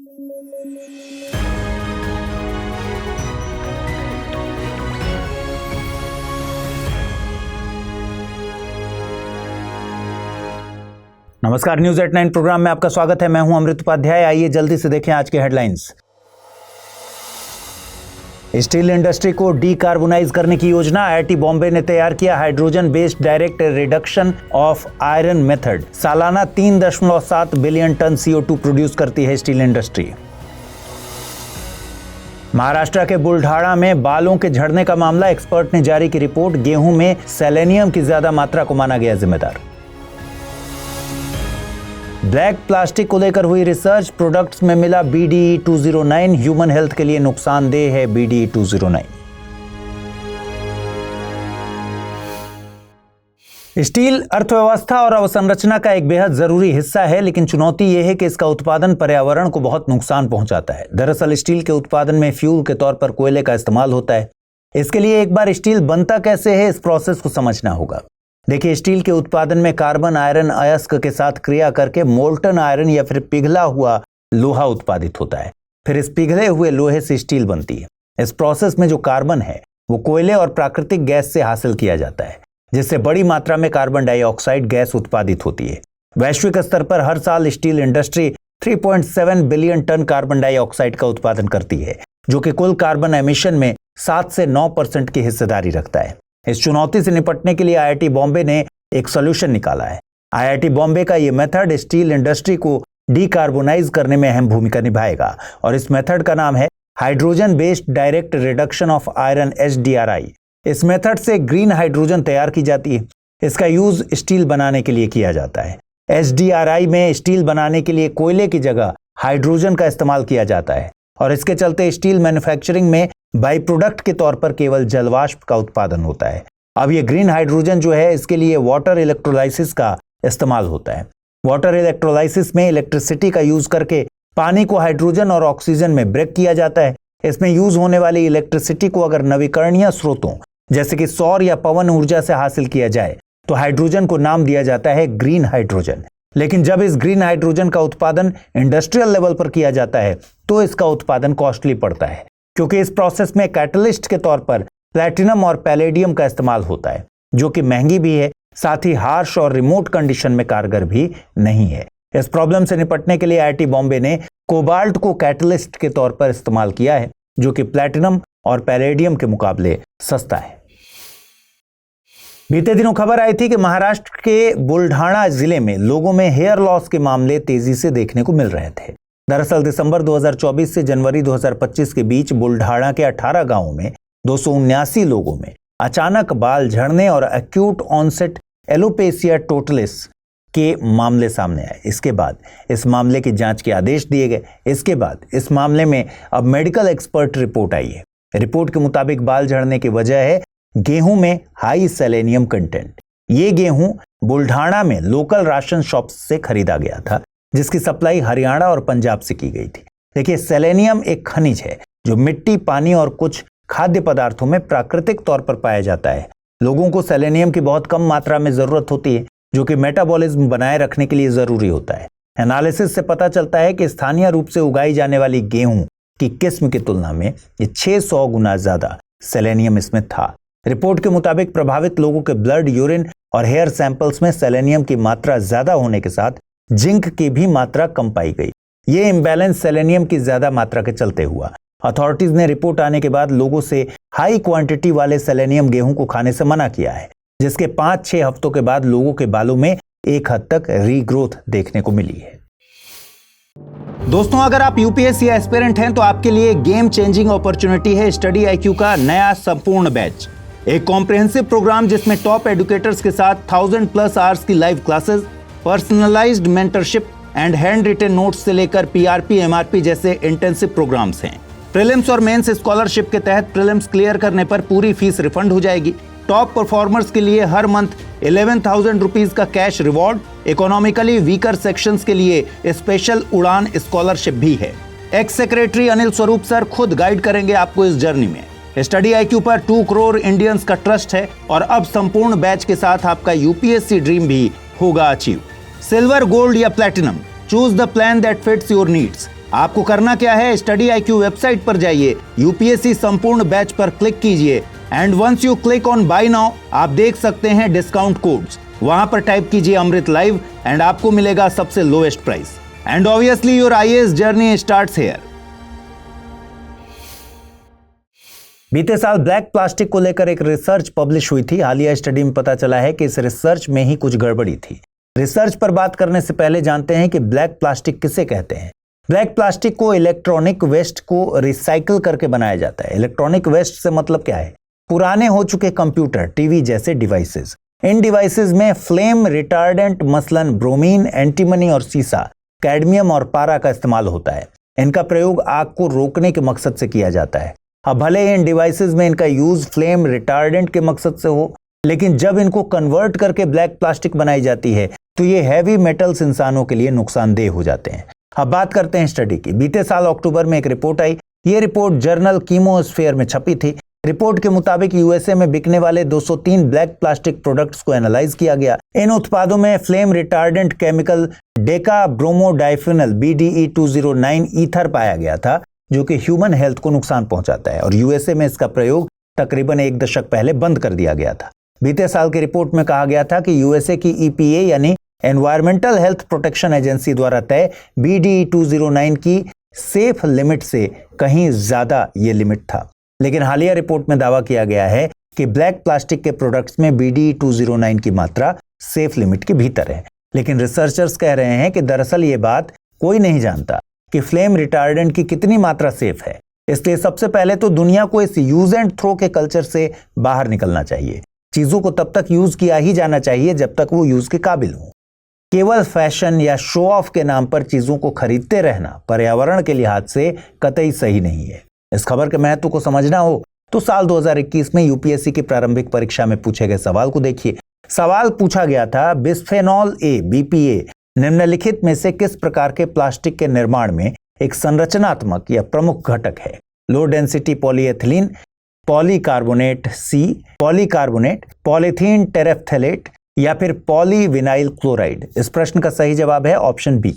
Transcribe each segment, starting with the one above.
नमस्कार, news at 9 programme में आपका स्वागत है। मैं हूं अमृत उपाध्याय। आइए जल्दी से देखें आज के हेडलाइंस। स्टील इंडस्ट्री को डीकार्बोनाइज करने की योजना। आईआईटी बॉम्बे ने तैयार किया hydrogen based direct reduction of iron method. सालाना 3.7 बिलियन टन CO2 प्रोड्यूस करती है स्टील इंडस्ट्री। महाराष्ट्र के बुल्ढाणा में बालों के झड़ने का मामला। एक्सपर्ट ने जारी की रिपोर्ट। गेहूं में सेलेनियम की ज्यादा मात्रा को माना गया जिम्मेदार। ब्लैक प्लास्टिक को लेकर हुई रिसर्च। प्रोडक्ट्स में मिला BDE 209। ह्यूमन हेल्थ के लिए नुकसानदेह है BDE 209। स्टील अर्थव्यवस्था और अवसंरचना का एक बेहद जरूरी हिस्सा है, लेकिन चुनौती यह है कि इसका उत्पादन पर्यावरण को बहुत नुकसान पहुंचाता है। दरअसल स्टील के उत्पादन में फ्यूल के तौर पर कोयले का इस्तेमाल होता है। इसके लिए एक बार स्टील बनता कैसे है, इस प्रोसेस को समझना होगा। देखिए, स्टील के उत्पादन में कार्बन आयरन अयस्क के साथ क्रिया करके मोल्टन आयरन या फिर पिघला हुआ लोहा उत्पादित होता है। फिर इस पिघले हुए लोहे से स्टील बनती है। इस प्रोसेस में जो कार्बन है वो कोयले और प्राकृतिक गैस से हासिल किया जाता है, जिससे बड़ी मात्रा में कार्बन डाइऑक्साइड गैस उत्पादित होती है। वैश्विक स्तर पर हर साल steel industry 3.7 billion tonne carbon dioxide का उत्पादन करती है, जो कि कुल कार्बन एमिशन में 7 से 9% की हिस्सेदारी रखता है। इस चुनौती से निपटने के लिए आईआईटी बॉम्बे ने एक सॉल्यूशन निकाला है। आईआईटी बॉम्बे का ये मेथड स्टील इंडस्ट्री को डीकार्बोनाइज करने में अहम भूमिका निभाएगा और इस मेथड का नाम है hydrogen based direct reduction of iron HDRI। इस मेथड से ग्रीन हाइड्रोजन तैयार की जाती है। इसका यूज स्टील बनाने के लिए किया जाता है। HDRI में स्टील बनाने के लिए कोयले की जगह हाइड्रोजन का इस्तेमाल किया जाता है और इसके चलते स्टील मैन्युफैक्चरिंग में बाई प्रोडक्ट के तौर पर केवल जलवाष्प का उत्पादन होता है। अब ये ग्रीन हाइड्रोजन जो है, इसके लिए वाटर इलेक्ट्रोलाइसिस का इस्तेमाल होता है। वाटर इलेक्ट्रोलाइसिस में इलेक्ट्रिसिटी का यूज करके पानी को हाइड्रोजन और ऑक्सीजन में ब्रेक किया जाता है। इसमें यूज होने वाली इलेक्ट्रिसिटी को अगर नवीकरणीय स्रोतों जैसे कि सौर या पवन ऊर्जा से हासिल किया जाए तो हाइड्रोजन को नाम दिया जाता है ग्रीन हाइड्रोजन। लेकिन जब इस ग्रीन हाइड्रोजन का उत्पादन इंडस्ट्रियल लेवल पर किया जाता है तो इसका उत्पादन कॉस्टली पड़ता है, क्योंकि इस प्रोसेस में कैटलिस्ट के तौर पर प्लैटिनम और पैलेडियम का इस्तेमाल होता है, जो कि महंगी भी है, साथ ही हार्श और रिमोट कंडीशन में कारगर भी नहीं है। इस प्रॉब्लम से निपटने के लिए आईआईटी बॉम्बे ने कोबाल्ट को कैटलिस्ट के तौर पर इस्तेमाल किया है, जो कि प्लैटिनम और पैलेडियम के मुकाबले सस्ता है। बीते दिनों खबर आई थी कि महाराष्ट्र के बुल्ढाणा जिले में लोगों में हेयर लॉस के मामले तेजी से देखने को मिल रहे थे। दरअसल दिसंबर 2024 से जनवरी 2025 के बीच बुल्ढाणा के 18 गांवों में 279 लोगों में अचानक बाल झड़ने और एक्यूट ऑनसेट एलोपेसिया टोटलिस के मामले सामने आए। इसके बाद इस मामले की जांच के आदेश दिए गए। इसके बाद इस मामले में अब मेडिकल एक्सपर्ट रिपोर्ट आई है। रिपोर्ट के मुताबिक बाल झड़ने की वजह है गेहूं में हाई सेलेनियम कंटेंट। ये गेहूं बुल्ढाणा में लोकल राशन शॉप से खरीदा गया था, जिसकी सप्लाई हरियाणा और पंजाब से की गई थी। देखिए, सेलेनियम एक खनिज है जो मिट्टी, पानी और कुछ खाद्य पदार्थों में प्राकृतिक तौर पर पाया जाता है। लोगों को सेलेनियम की बहुत कम मात्रा में जरूरत होती है, जो कि मेटाबॉलिज्म बनाए रखने के लिए जरूरी होता है। एनालिसिस से पता चलता है कि स्थानीय रूप से उगाई जाने वाली गेहूं की किस्म की तुलना में ये 600 गुना ज्यादा सेलेनियम इसमें था। रिपोर्ट के मुताबिक प्रभावित लोगों के ब्लड, यूरिन और हेयर सैंपल्स में सेलेनियम की मात्रा ज्यादा होने के साथ जिंक की भी मात्रा कम पाई गई। ये इम्बैलेंस सेलेनियम की ज्यादा मात्रा के चलते हुआ। अथॉरिटीज ने रिपोर्ट आने के बाद लोगों से हाई क्वांटिटी वाले सेलेनियम गेहूं को खाने से मना किया है, जिसके 5-6 हफ्तों के बाद लोगों के बालों में एक हद तक रीग्रोथ देखने को मिली है। दोस्तों, अगर आप यूपीएससी एस्पिरेंट हैं तो आपके लिए गेम चेंजिंग अपॉर्चुनिटी है स्टडी IQ का नया संपूर्ण बैच। एक कॉम्प्रिहेंसिव प्रोग्राम जिसमें टॉप एडुकेटर्स के साथ 1000+ आवर्स की live classes, personalised mentorship and hand written notes से लेकर PRP, MRP जैसे इंटेंसिव प्रोग्राम्स हैं। प्रीलिम्स और मेंस स्कॉलरशिप के तहत प्रीलिम्स क्लियर करने पर पूरी फीस रिफंड हो जाएगी। टॉप परफॉर्मर्स के लिए हर मंथ 11,000 रुपीज का cash reward. Economically weaker sections के लिए स्पेशल उड़ान स्कॉलरशिप भी है। X secretary Anil Swarup sir खुद गाइड करेंगे आपको इस जर्नी में। स्टडी IQ पर 2 करोड़ इंडियंस का ट्रस्ट है और अब संपूर्ण बैच के साथ आपका यूपीएससी ड्रीम भी होगा अचीव। सिल्वर, गोल्ड या platinum, choose the plan that fits your needs. आपको करना क्या है, स्टडी IQ वेबसाइट पर जाइए, यूपीएससी संपूर्ण बैच पर क्लिक कीजिए and once you click on buy now आप देख सकते हैं डिस्काउंट कोड्स। वहां पर टाइप कीजिए अमृत लाइव एंड आपको मिलेगा सबसे lowest price and obviously your IAS journey starts here. बीते साल ब्लैक प्लास्टिक को लेकर एक रिसर्च पब्लिश हुई थी। हालिया स्टडी में पता चला है कि इस रिसर्च में ही कुछ गड़बड़ी थी। रिसर्च पर बात करने से पहले जानते हैं कि ब्लैक प्लास्टिक किसे कहते हैं। ब्लैक प्लास्टिक को इलेक्ट्रॉनिक वेस्ट को रिसाइकिल करके बनाया जाता है। इलेक्ट्रॉनिक वेस्ट से मतलब क्या है? पुराने हो चुके कंप्यूटर, टीवी जैसे डिवाइसेस। इन डिवाइसेस में फ्लेम रिटार्डेंट मसलन ब्रोमीन, एंटीमनी और सीसा, कैडमियम और पारा का इस्तेमाल होता है। इनका प्रयोग आग को रोकने के मकसद से किया जाता है। अब भले इन डिवाइसेस में इनका यूज फ्लेम रिटार्डेंट के मकसद से हो, लेकिन जब इनको कन्वर्ट करके ब्लैक प्लास्टिक बनाई जाती है तो ये हैवी मेटल्स इंसानों के लिए नुकसानदेह हो जाते हैं। अब बात करते हैं स्टडी की। बीते साल अक्टूबर में एक रिपोर्ट आई। ये रिपोर्ट जर्नल कीमोस्फेयर में छपी थी। रिपोर्ट के मुताबिक यूएसए में बिकने वाले 203 ब्लैक प्लास्टिक प्रोडक्ट्स को एनालाइज किया गया। इन उत्पादों में flame retardant chemical decabromodiphenyl BDE 209 ether पाया गया था, जो कि ह्यूमन हेल्थ को नुकसान पहुंचाता है और यूएसए में इसका प्रयोग तकरीबन 1 दशक पहले बंद कर दिया गया था। बीते साल की रिपोर्ट में कहा गया था कि यूएसए की EPA यानी एनवायरमेंटल हेल्थ प्रोटेक्शन एजेंसी द्वारा तय BDE 209 की सेफ लिमिट से कहीं ज्यादा ये लिमिट था। लेकिन हालिया रिपोर्ट में दावा किया गया है कि ब्लैक प्लास्टिक के प्रोडक्ट्स में BDE 209 की मात्रा सेफ लिमिट के भीतर है। लेकिन रिसर्चर्स कह रहे हैं कि दरअसल ये बात कोई नहीं जानता कि फ्लेम रिटार्डेंट की कितनी मात्रा सेफ है। इसलिए सबसे पहले तो दुनिया को इस यूज एंड थ्रो के कल्चर से बाहर निकलना चाहिए। चीजों को तब तक यूज किया ही जाना चाहिए जब तक वो यूज के काबिल हो। केवल फैशन या शो ऑफ के नाम पर चीजों को खरीदते रहना पर्यावरण के लिहाज से कतई सही नहीं है। इस खबर के महत्व को समझना हो तो साल 2021 में यूपीएससी की प्रारंभिक परीक्षा में पूछे गए सवाल को देखिए। सवाल पूछा गया था, बिस्फेनॉल A BPA निम्नलिखित में से किस प्रकार के प्लास्टिक के निर्माण में एक संरचनात्मक या प्रमुख घटक है? Low density polyethylene, polycarbonate C, polycarbonate, polythene terephthalate या फिर पॉलीविनाइल क्लोराइड। इस प्रश्न का सही जवाब है ऑप्शन बी।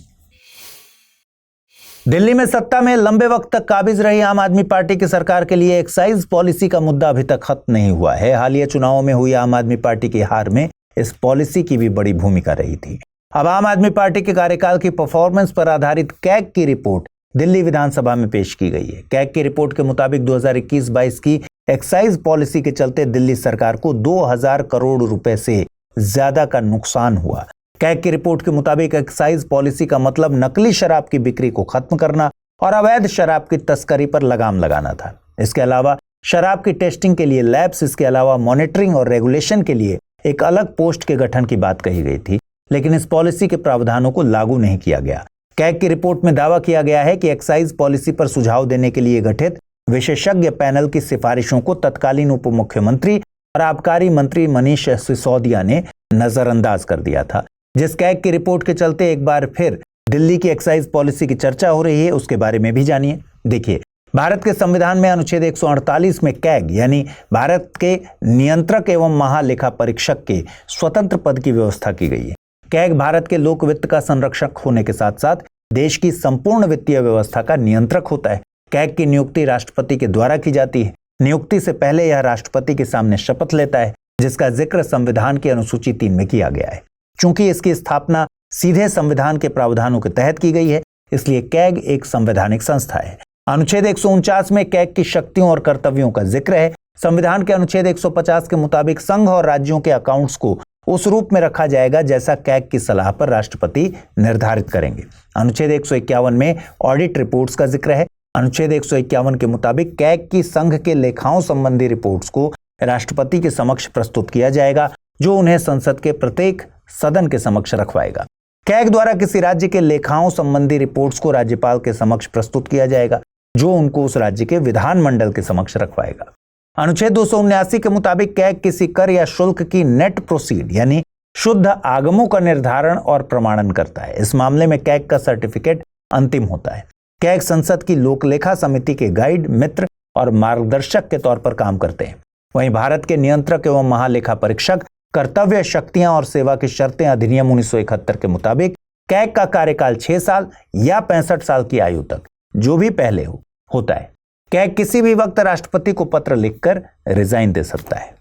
दिल्ली में सत्ता में लंबे वक्त तक काबिज रही आम आदमी पार्टी की सरकार के लिए एक्साइज पॉलिसी का मुद्दा अभी तक खत्म नहीं हुआ है। हालिया चुनावों में हुई आम आदमी पार्टी की हार में इस पॉलिसी की भी बड़ी भूमिका रही थी। अब आम आदमी पार्टी के कार्यकाल की परफॉर्मेंस पर आधारित कैग की रिपोर्ट दिल्ली विधानसभा में पेश की गई है। कैग की रिपोर्ट के मुताबिक 2021-22 की एक्साइज पॉलिसी के चलते दिल्ली सरकार को 2000 करोड़ रुपए से ज्यादा का नुकसान हुआ। कैग की रिपोर्ट के मुताबिक एक्साइज पॉलिसी का मतलब नकली शराब की बिक्री को खत्म करना और अवैध शराब की तस्करी पर लगाम लगाना था। इसके अलावा शराब की टेस्टिंग के लिए लैब्स, इसके अलावा मॉनिटरिंग और रेगुलेशन के लिए एक अलग पोस्ट के गठन की बात कही गई थी, लेकिन इस पॉलिसी के प्रावधानों को लागू नहीं किया गया। कैग की रिपोर्ट में दावा किया गया है कि एक्साइज पॉलिसी पर सुझाव देने के लिए गठित विशेषज्ञ पैनल की सिफारिशों को तत्कालीन उप मुख्यमंत्री और आबकारी मंत्री मनीष सिसोदिया ने नजरअंदाज कर दिया था। जिस कैग की रिपोर्ट के चलते एक बार फिर दिल्ली की एक्साइज पॉलिसी की चर्चा हो रही है, उसके बारे में भी जानिए। देखिए, भारत के संविधान में अनुच्छेद 148 में कैग यानी भारत के नियंत्रक एवं महालेखा परीक्षक के स्वतंत्र पद की व्यवस्था की गई है। कैग भारत के लोक वित्त का संरक्षक होने के साथ साथ देश की संपूर्ण वित्तीय व्यवस्था का नियंत्रक होता है। कैग की नियुक्ति राष्ट्रपति के द्वारा की जाती है। नियुक्ति से पहले यह राष्ट्रपति के सामने शपथ लेता है, जिसका जिक्र संविधान की अनुसूची 3 में किया गया है। चूंकि इसकी स्थापना सीधे संविधान के प्रावधानों के तहत की गई है, इसलिए कैग एक संवैधानिक संस्था है। अनुच्छेद 149 में कैग की शक्तियों और कर्तव्यों का जिक्र है। संविधान के अनुच्छेद 150 के मुताबिक संघ और राज्यों के अकाउंट्स को उस रूप में रखा जाएगा जैसा कैग की सलाह पर राष्ट्रपति निर्धारित करेंगे। अनुच्छेद 151 में ऑडिट रिपोर्ट्स का जिक्र है। अनुच्छेद 151 के मुताबिक कैग की संघ के लेखाओं संबंधी रिपोर्ट्स को राष्ट्रपति के समक्ष प्रस्तुत किया जाएगा, जो उन्हें संसद के प्रत्येक सदन के समक्ष रखवाएगा। कैग द्वारा किसी राज्य के लेखाओं संबंधी रिपोर्ट्स को राज्यपाल के समक्ष प्रस्तुत किया जाएगा, जो उनको उस राज्य के विधानमंडल के समक्ष रखवाएगा। अनुच्छेद 279 के मुताबिक कैग किसी कर या शुल्क की नेट प्रोसीड यानी शुद्ध आगमों का निर्धारण और प्रमाणन करता है। इस मामले में कैग का सर्टिफिकेट अंतिम होता है। कैग संसद की लोकलेखा समिति के गाइड, मित्र और मार्गदर्शक के तौर पर काम करते हैं। वहीं भारत के नियंत्रक एवं महालेखा परीक्षक कर्तव्य, शक्तियां और सेवा की शर्तें अधिनियम 1971 के मुताबिक कैग का कार्यकाल 6 साल या 65 साल की आयु तक, जो भी पहले होता है। कैग किसी भी वक्त राष्ट्रपति को पत्र लिखकर रिजाइन दे सकता है।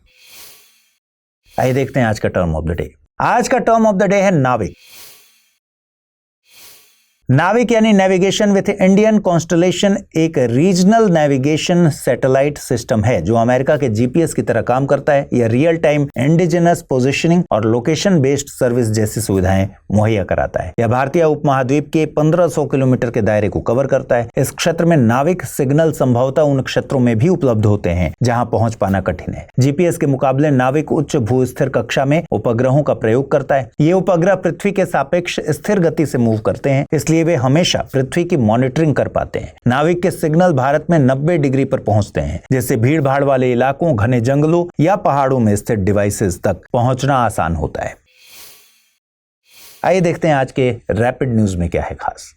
आइए देखते हैं आज का टर्म ऑफ द डे। आज का टर्म ऑफ द डे है नाविक। नाविक यानी नेविगेशन विथ इंडियन कॉन्स्टलेशन एक रीजनल नेविगेशन सैटेलाइट सिस्टम है जो अमेरिका के जीपीएस की तरह काम करता है। यह रियल टाइम इंडिजिनस पोजीशनिंग और लोकेशन बेस्ड सर्विस जैसी सुविधाएं मुहैया कराता है। यह भारतीय उपमहाद्वीप के 1500 किलोमीटर के दायरे को कवर करता है। इस क्षेत्र में नाविक सिग्नल संभवतः उन क्षेत्रों में भी उपलब्ध होते हैं जहां पहुंच पाना कठिन है। जीपीएस के मुकाबले नाविक उच्च भूस्थिर कक्षा में उपग्रहों का प्रयोग करता है। ये उपग्रह पृथ्वी के सापेक्ष स्थिर गति से मूव करते हैं, इसलिए वे हमेशा पृथ्वी की मॉनिटरिंग कर पाते हैं। नाविक के सिग्नल भारत में 90 डिग्री पर पहुंचते हैं, जिससे भीड़ भाड़ वाले इलाकों, घने जंगलों या पहाड़ों में स्थित डिवाइसेस तक पहुंचना आसान होता है। आइए देखते हैं आज के रैपिड न्यूज में क्या है खास।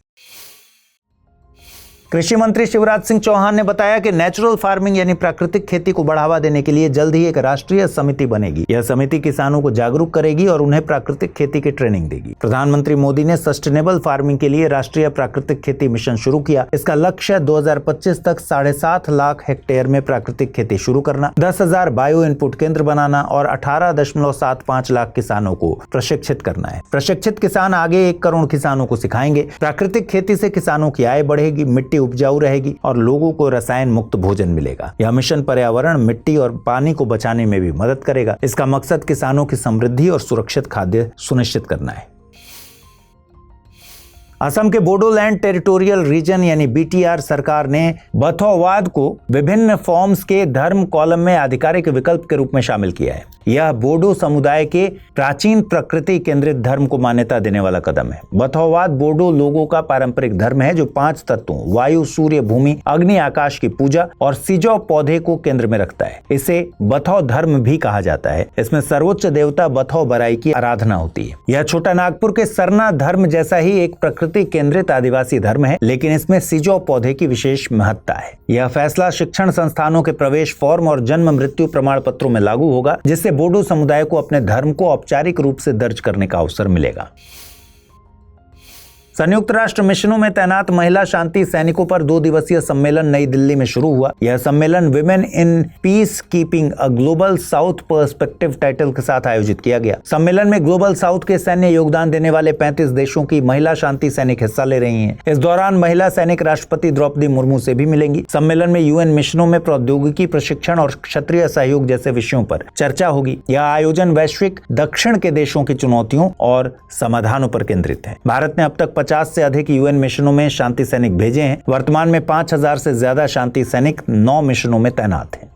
कृषि मंत्री शिवराज सिंह चौहान ने बताया कि नेचुरल फार्मिंग यानी प्राकृतिक खेती को बढ़ावा देने के लिए जल्द ही एक राष्ट्रीय समिति बनेगी। यह समिति किसानों को जागरूक करेगी और उन्हें प्राकृतिक खेती की ट्रेनिंग देगी। प्रधानमंत्री मोदी ने सस्टेनेबल फार्मिंग के लिए राष्ट्रीय प्राकृतिक खेती मिशन शुरू किया। इसका लक्ष्य 2025 तक 7.5 लाख हेक्टेयर में प्राकृतिक खेती शुरू करना, 10,000 बायो इनपुट केंद्र बनाना और 18.75 लाख किसानों को प्रशिक्षित करना है। प्रशिक्षित किसान आगे 1 करोड़ किसानों को सिखाएंगे। प्राकृतिक खेती से किसानों की आय बढ़ेगी, मिट्टी उपजाऊ रहेगी और लोगों को रसायन मुक्त भोजन मिलेगा। यह मिशन पर्यावरण, मिट्टी और पानी को बचाने में भी मदद करेगा। इसका मकसद किसानों की समृद्धि और सुरक्षित खाद्य सुनिश्चित करना है। असम के बोडोलैंड टेरिटोरियल रीजन यानी बीटीआर सरकार ने बथौवाद को विभिन्न फॉर्म्स के धर्म कॉलम में आधिकारिक विकल्प के रूप में शामिल किया है। यह बोडो समुदाय के प्राचीन प्रकृति केंद्रित धर्म को मान्यता देने वाला कदम है। बथौवाद बोडो लोगों का पारंपरिक धर्म है जो 5 तत्वों वायु, सूर्य, भूमि, अग्नि, आकाश की पूजा और सिजौ पौधे को केंद्र में रखता है। इसे बथौ धर्म भी कहा जाता है। इसमें सर्वोच्च देवता बथौ बराई की आराधना होती है। यह छोटा नागपुर के सरना धर्म जैसा ही एक प्रकृति केंद्रित आदिवासी धर्म है, लेकिन इसमें सिजौ पौधे की विशेष महत्ता है। यह फैसला शिक्षण संस्थानों के प्रवेश फॉर्म और जन्म मृत्यु प्रमाण पत्रों में लागू होगा, जिससे बोडो समुदाय को अपने धर्म को औपचारिक रूप से दर्ज करने का अवसर मिलेगा। संयुक्त राष्ट्र मिशनों में तैनात महिला शांति सैनिकों पर 2 दिवसीय सम्मेलन नई दिल्ली में शुरू हुआ। यह सम्मेलन women in peace keeping a global south perspective title के साथ आयोजित किया गया। सम्मेलन में ग्लोबल साउथ के सैन्य योगदान देने वाले 35 देशों की महिला शांति सैनिक हिस्सा ले रही हैं। इस दौरान महिला सैनिक राष्ट्रपति द्रौपदी मुर्मू से भी मिलेंगी। सम्मेलन में यूएन मिशनों में प्रौद्योगिकी प्रशिक्षण और क्षेत्रीय सहयोग जैसे विषयों पर चर्चा होगी। यह आयोजन वैश्विक दक्षिण के देशों की चुनौतियों और समाधानों पर केंद्रित है। भारत ने अब तक 50 से अधिक यूएन मिशनों में शांति सैनिक भेजे हैं। वर्तमान में 5000 से ज्यादा शांति सैनिक 9 मिशनों में तैनात हैं।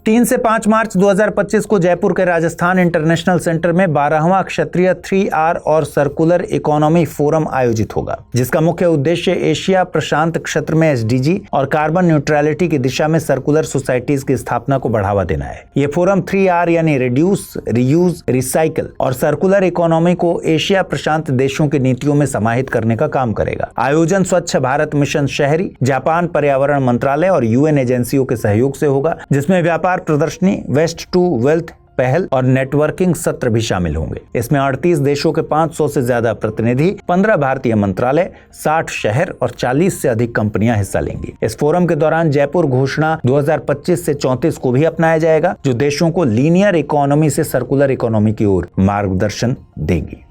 3 से 5 मार्च 2025 को जयपुर के राजस्थान इंटरनेशनल सेंटर में 12वां क्षेत्रीय 3R और सर्कुलर इकोनॉमी फोरम आयोजित होगा, जिसका मुख्य उद्देश्य एशिया प्रशांत क्षेत्र में एसडीजी और कार्बन न्यूट्रलिटी की दिशा में सर्कुलर सोसाइटीज की स्थापना को बढ़ावा देना है। ये फोरम 3R यानी रिड्यूस, रीयूज, रिसाइकल और सर्कुलर इकोनॉमी को एशिया प्रशांत देशों की नीतियों में समाहित करने का काम करेगा। आयोजन स्वच्छ भारत मिशन शहरी, जापान पर्यावरण मंत्रालय और यूएन एजेंसियों के सहयोग से होगा, जिसमें व्यापार प्रदर्शनी, वेस्ट टू वेल्थ पहल और नेटवर्किंग सत्र भी शामिल होंगे। इसमें 38 देशों के 500 से ज्यादा प्रतिनिधि, 15 भारतीय मंत्रालय, 60 शहर और 40 से अधिक कंपनियां हिस्सा लेंगी। इस फोरम के दौरान जयपुर घोषणा 2025 से 34 को भी अपनाया जाएगा, जो देशों को लीनियर इकोनॉमी से सर्कुलर इकोनॉमी की ओर मार्गदर्शन देगी।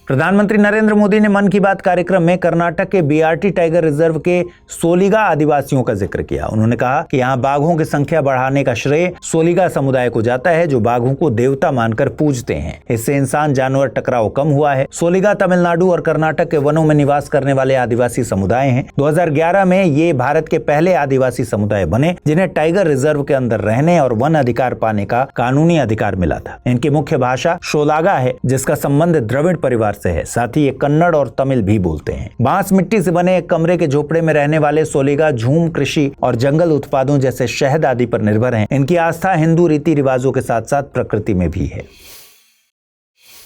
प्रधानमंत्री नरेंद्र मोदी ने मन की बात कार्यक्रम में कर्नाटक के बीआरटी टाइगर रिजर्व के सोलिगा आदिवासियों का जिक्र किया। उन्होंने कहा कि यहाँ बाघों की संख्या बढ़ाने का श्रेय सोलिगा समुदाय को जाता है, जो बाघों को देवता मानकर पूजते हैं। इससे इंसान जानवर टकराव कम हुआ है। सोलिगा तमिलनाडु और कर्नाटक के वनों में निवास करने वाले आदिवासी समुदाय हैं। 2011 में ये भारत के पहले आदिवासी समुदाय बने जिन्हें टाइगर रिजर्व के अंदर रहने और वन अधिकार पाने का कानूनी अधिकार मिला था। इनकी मुख्य भाषा शोलागा है, जिसका संबंध द्रविड़ परिवार से है। साथ ही ये कन्नड़ और तमिल भी बोलते हैं। बांस मिट्टी से बने एक कमरे के झोपड़े में रहने वाले सोलिगा झूम कृषि और जंगल उत्पादों जैसे शहद आदि पर निर्भर हैं। इनकी आस्था हिंदू रीति रिवाजों के साथ साथ प्रकृति में भी है।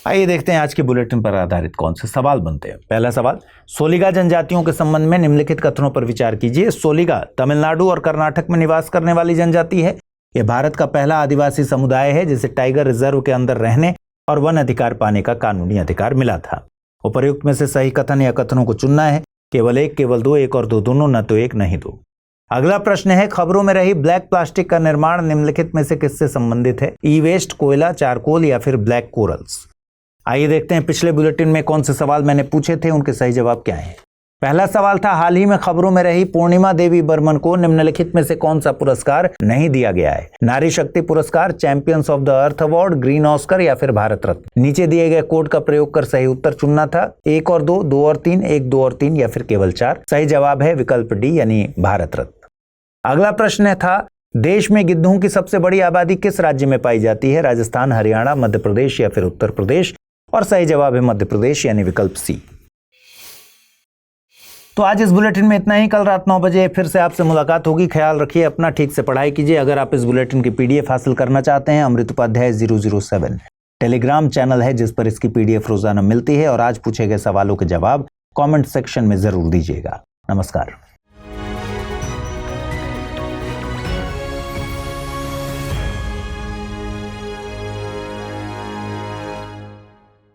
आइए देखते हैं आज के बुलेटिन पर आधारित कौन से सवाल बनते हैं। पहला सवाल, सोलिगा जनजातियों के संबंध में निम्नलिखित कथनों पर विचार कीजिए। सोलिगा तमिलनाडु और कर्नाटक में निवास करने वाली जनजाति है। यह भारत का पहला आदिवासी समुदाय है जिसे टाइगर रिजर्व के अंदर रहने और वन अधिकार पाने का कानूनी अधिकार मिला था। उपर्युक्त में से सही कथन या कथनों को चुनना है, केवल एक, केवल दो, एक और दो दोनों, न तो एक नहीं दो। अगला प्रश्न है, खबरों में रही ब्लैक प्लास्टिक का निर्माण निम्नलिखित में से किससे संबंधित है? ई वेस्ट, कोयला, चारकोल या फिर ब्लैक कोरल्स। आइए देखते हैं पिछले बुलेटिन में कौन से सवाल मैंने पूछे थे, उनके सही जवाब क्या है। पहला सवाल था, हाल ही में खबरों में रही पूर्णिमा देवी बर्मन को निम्नलिखित में से कौन सा पुरस्कार नहीं दिया गया है? नारी शक्ति पुरस्कार, champions of the earth award, green Oscar या फिर भारत रत्न। नीचे दिए गए कोड का प्रयोग कर सही उत्तर चुनना था। एक और दो, दो और तीन, एक, दो और तीन या फिर केवल चार। सही जवाब है विकल्प डी यानी भारत रत्न। अगला प्रश्न था, देश में गिद्धों की सबसे बड़ी आबादी किस राज्य में पाई जाती है? राजस्थान, हरियाणा, मध्य प्रदेश या फिर उत्तर प्रदेश। और सही जवाब है मध्य प्रदेश यानी विकल्प सी। तो आज इस बुलेटिन में इतना ही। कल रात 9 बजे फिर से आपसे मुलाकात होगी। ख्याल रखिए अपना, ठीक से पढ़ाई कीजिए। अगर आप इस बुलेटिन की पीडीएफ हासिल करना चाहते हैं, अमृत उपाध्याय 007 टेलीग्राम चैनल है जिस पर इसकी पीडीएफ रोजाना मिलती है। और आज पूछे गए सवालों के जवाब कमेंट सेक्शन में जरूर दीजिएगा। नमस्कार।